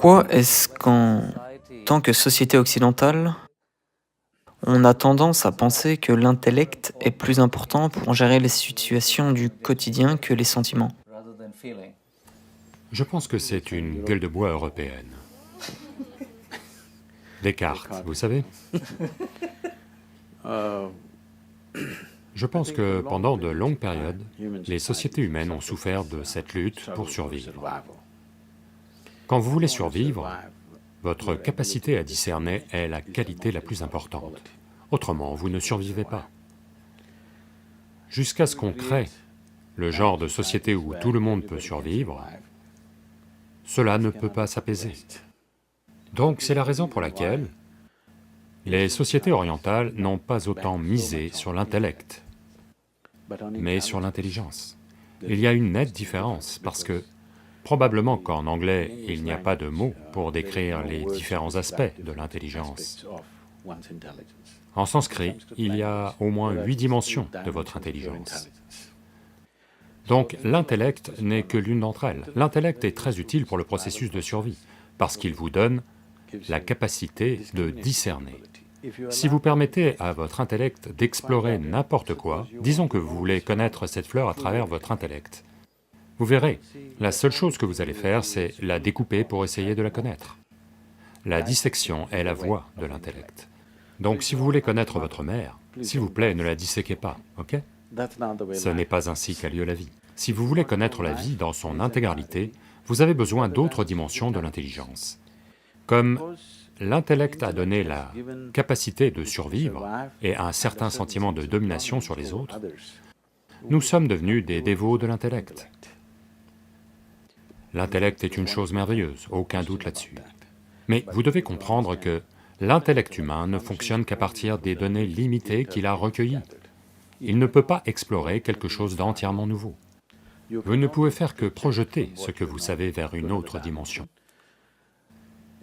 Pourquoi est-ce qu'en tant que société occidentale, on a tendance à penser que l'intellect est plus important pour gérer les situations du quotidien que les sentiments? Je pense que c'est une gueule de bois européenne. Descartes, vous savez? Je pense que pendant de longues périodes, les sociétés humaines ont souffert de cette lutte pour survivre. Quand vous voulez survivre, votre capacité à discerner est la qualité la plus importante. Autrement, vous ne survivez pas. Jusqu'à ce qu'on crée le genre de société où tout le monde peut survivre, cela ne peut pas s'apaiser. Donc c'est la raison pour laquelle les sociétés orientales n'ont pas autant misé sur l'intellect, mais sur l'intelligence. Il y a une nette différence, parce que probablement qu'en anglais, il n'y a pas de mots pour décrire les différents aspects de l'intelligence. En sanskrit, il y a au moins 8 dimensions de votre intelligence. Donc l'intellect n'est que l'une d'entre elles. L'intellect est très utile pour le processus de survie, parce qu'il vous donne la capacité de discerner. Si vous permettez à votre intellect d'explorer n'importe quoi, disons que vous voulez connaître cette fleur à travers votre intellect, vous verrez, la seule chose que vous allez faire, c'est la découper pour essayer de la connaître. La dissection est la voie de l'intellect. Donc si vous voulez connaître votre mère, s'il vous plaît, ne la disséquez pas, ok? Ce n'est pas ainsi qu'a lieu la vie. Si vous voulez connaître la vie dans son intégralité, vous avez besoin d'autres dimensions de l'intelligence. Comme l'intellect a donné la capacité de survivre et un certain sentiment de domination sur les autres, nous sommes devenus des dévots de l'intellect. L'intellect est une chose merveilleuse, aucun doute là-dessus. Mais vous devez comprendre que l'intellect humain ne fonctionne qu'à partir des données limitées qu'il a recueillies. Il ne peut pas explorer quelque chose d'entièrement nouveau. Vous ne pouvez faire que projeter ce que vous savez vers une autre dimension.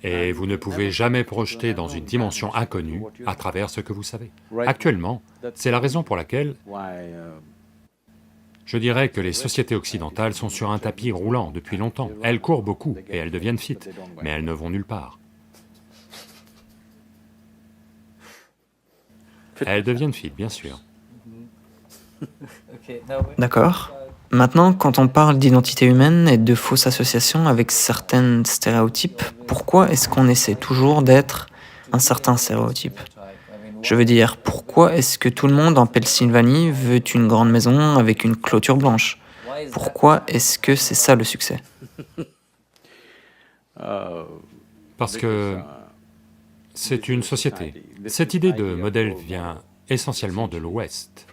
Et vous ne pouvez jamais projeter dans une dimension inconnue à travers ce que vous savez. Actuellement, c'est la raison pour laquelle je dirais que les sociétés occidentales sont sur un tapis roulant depuis longtemps. Elles courent beaucoup et elles deviennent fit, mais elles ne vont nulle part. Elles deviennent fit, bien sûr. D'accord. Maintenant, quand on parle d'identité humaine et de fausses associations avec certains stéréotypes, pourquoi est-ce qu'on essaie toujours d'être un certain stéréotype? Je veux dire, pourquoi est-ce que tout le monde en Pennsylvanie veut une grande maison avec une clôture blanche? Pourquoi est-ce que c'est ça le succès? Parce que c'est une société. Cette idée de modèle vient essentiellement de l'Ouest.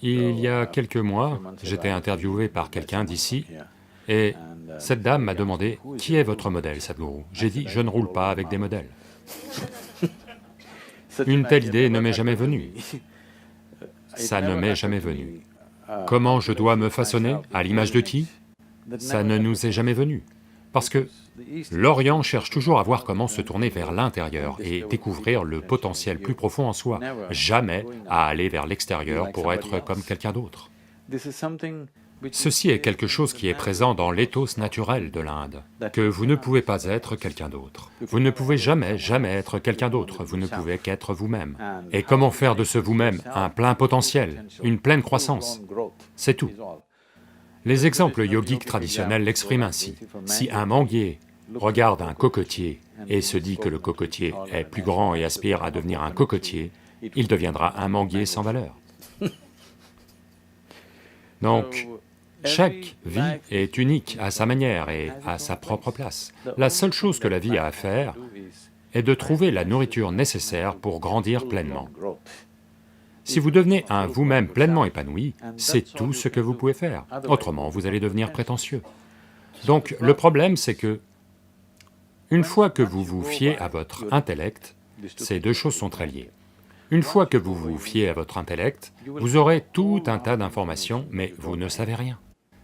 Il y a quelques mois, j'étais interviewé par quelqu'un d'ici, et cette dame m'a demandé « Qui est votre modèle, Sadhguru ?» J'ai dit « Je ne roule pas avec des modèles. » Une telle idée ne m'est jamais venue. Ça ne m'est jamais venu. Comment je dois me façonner? À l'image de qui? Ça ne nous est jamais venu. Parce que l'Orient cherche toujours à voir comment se tourner vers l'intérieur et découvrir le potentiel plus profond en soi, jamais à aller vers l'extérieur pour être comme quelqu'un d'autre. Ceci est quelque chose qui est présent dans l'éthos naturel de l'Inde, que vous ne pouvez pas être quelqu'un d'autre. Vous ne pouvez jamais être quelqu'un d'autre, vous ne pouvez qu'être vous-même. Et comment faire de ce vous-même un plein potentiel, une pleine croissance? C'est tout. Les exemples yogiques traditionnels l'expriment ainsi. Si un manguier regarde un cocotier et se dit que le cocotier est plus grand et aspire à devenir un cocotier, il deviendra un manguier sans valeur. Donc, chaque vie est unique à sa manière et à sa propre place. La seule chose que la vie a à faire est de trouver la nourriture nécessaire pour grandir pleinement. Si vous devenez un vous-même pleinement épanoui, c'est tout ce que vous pouvez faire, autrement vous allez devenir prétentieux. Donc le problème c'est que, une fois que vous vous fiez à votre intellect, ces deux choses sont très liées. Une fois que vous vous fiez à votre intellect, vous aurez tout un tas d'informations, mais vous ne savez rien.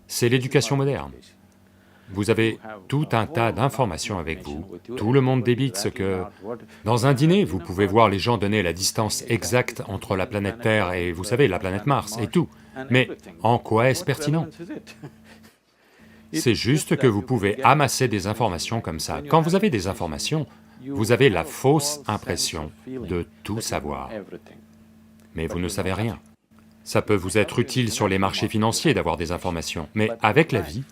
C'est l'éducation moderne. Vous avez tout un tas d'informations avec vous, tout le monde débite ce que... Dans un dîner, vous pouvez voir les gens donner la distance exacte entre la planète Terre et, vous savez, la planète Mars et tout, mais en quoi est-ce pertinent? C'est juste que vous pouvez amasser des informations comme ça. Quand vous avez des informations, vous avez la fausse impression de tout savoir, mais vous ne savez rien. Ça peut vous être utile sur les marchés financiers d'avoir des informations, mais avec la vie,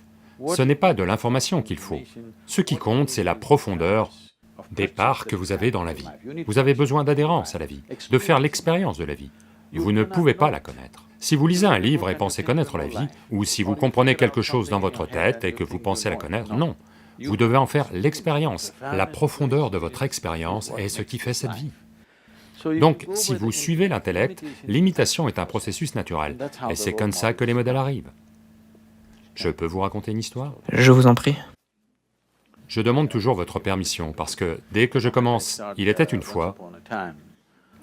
ce n'est pas de l'information qu'il faut. Ce qui compte, c'est la profondeur des parts que vous avez dans la vie. Vous avez besoin d'adhérence à la vie, de faire l'expérience de la vie. Vous ne pouvez pas la connaître. Si vous lisez un livre et pensez connaître la vie, ou si vous comprenez quelque chose dans votre tête et que vous pensez la connaître, non. Vous devez en faire l'expérience. La profondeur de votre expérience est ce qui fait cette vie. Donc, si vous suivez l'intellect, l'imitation est un processus naturel, et c'est comme ça que les modèles arrivent. Je peux vous raconter une histoire? Je vous en prie. Je demande toujours votre permission, parce que dès que je commence « Il était une fois »,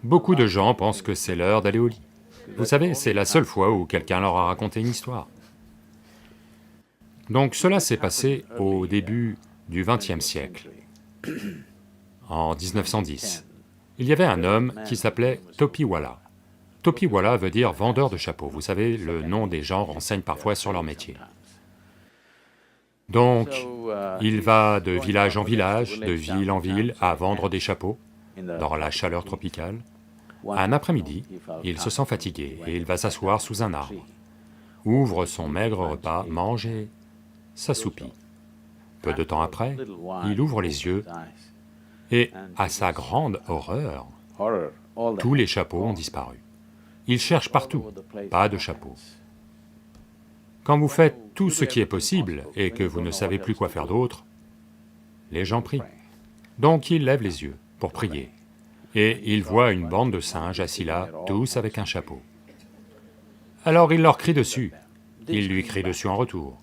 beaucoup de gens pensent que c'est l'heure d'aller au lit. Vous savez, c'est la seule fois où quelqu'un leur a raconté une histoire. Donc cela s'est passé au début du XXe siècle, en 1910. Il y avait un homme qui s'appelait Topiwala. Topiwala veut dire vendeur de chapeaux. Vous savez, le nom des gens renseigne parfois sur leur métier. Donc, il va de village en village, de ville en ville, à vendre des chapeaux, dans la chaleur tropicale. Un après-midi, il se sent fatigué et il va s'asseoir sous un arbre, ouvre son maigre repas, mange et s'assoupit. Peu de temps après, il ouvre les yeux et, à sa grande horreur, tous les chapeaux ont disparu. Il cherche partout, pas de chapeau. Quand vous faites tout ce qui est possible et que vous ne savez plus quoi faire d'autre, les gens prient. Donc il lève les yeux pour prier, et il voit une bande de singes assis là, tous avec un chapeau. Alors il leur crie dessus, il lui crie dessus en retour.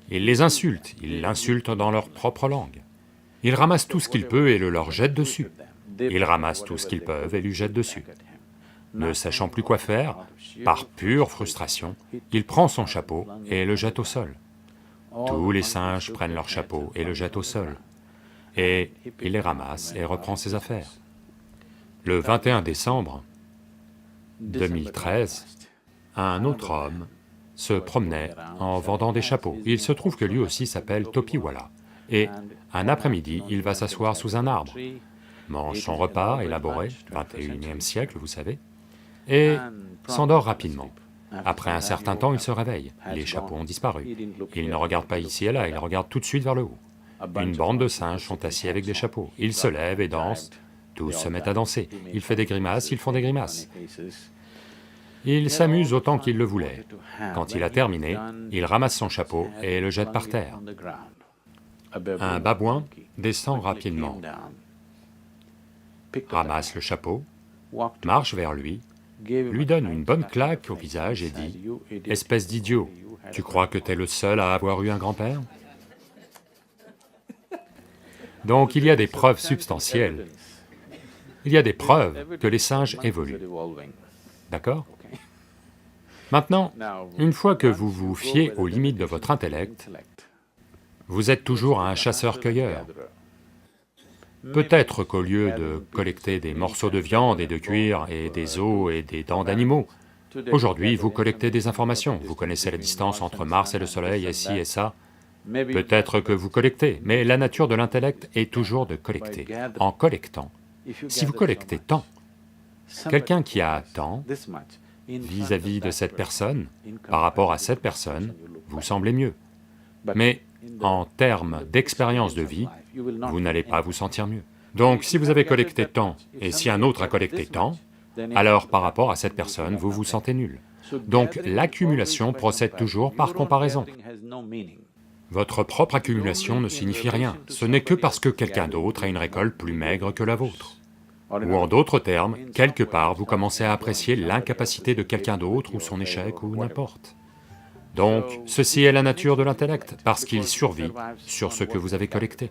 Il les insulte, il l'insulte dans leur propre langue. Il ramasse tout ce qu'il peut et le leur jette dessus. Ils ramassent tout ce qu'ils peuvent et lui jettent dessus. Ne sachant plus quoi faire, par pure frustration, il prend son chapeau et le jette au sol. Tous les singes prennent leur chapeau et le jettent au sol. Et il les ramasse et reprend ses affaires. Le 21 décembre 2013, un autre homme se promenait en vendant des chapeaux. Il se trouve que lui aussi s'appelle Topiwala. Et un après-midi, il va s'asseoir sous un arbre, mange son repas élaboré, 21e siècle, vous savez, et s'endort rapidement. Après un certain temps, il se réveille, les chapeaux ont disparu. Il ne regarde pas ici et là, il regarde tout de suite vers le haut. Une bande de singes sont assis avec des chapeaux. Il se lève et danse, tous se mettent à danser. Il fait des grimaces, ils font des grimaces. Il s'amuse autant qu'il le voulait. Quand il a terminé, il ramasse son chapeau et le jette par terre. Un babouin descend rapidement, ramasse le chapeau, marche vers lui donne une bonne claque au visage et dit « Espèce d'idiot, tu crois que t'es le seul à avoir eu un grand-père » Donc il y a des preuves substantielles, il y a des preuves que les singes évoluent, d'accord? Maintenant, une fois que vous vous fiez aux limites de votre intellect, vous êtes toujours un chasseur-cueilleur. Peut-être qu'au lieu de collecter des morceaux de viande et de cuir et des os et des dents d'animaux, aujourd'hui vous collectez des informations, vous connaissez la distance entre Mars et le Soleil et ci et ça, peut-être que vous collectez, mais la nature de l'intellect est toujours de collecter. En collectant, si vous collectez tant, quelqu'un qui a tant, vis-à-vis de cette personne, par rapport à cette personne, vous semblez mieux. Mais en termes d'expérience de vie, vous n'allez pas vous sentir mieux. Donc si vous avez collecté tant, et si un autre a collecté tant, alors par rapport à cette personne, vous vous sentez nul. Donc l'accumulation procède toujours par comparaison. Votre propre accumulation ne signifie rien, ce n'est que parce que quelqu'un d'autre a une récolte plus maigre que la vôtre. Ou en d'autres termes, quelque part, vous commencez à apprécier l'incapacité de quelqu'un d'autre ou son échec ou n'importe. Donc, ceci est la nature de l'intellect, parce qu'il survit sur ce que vous avez collecté.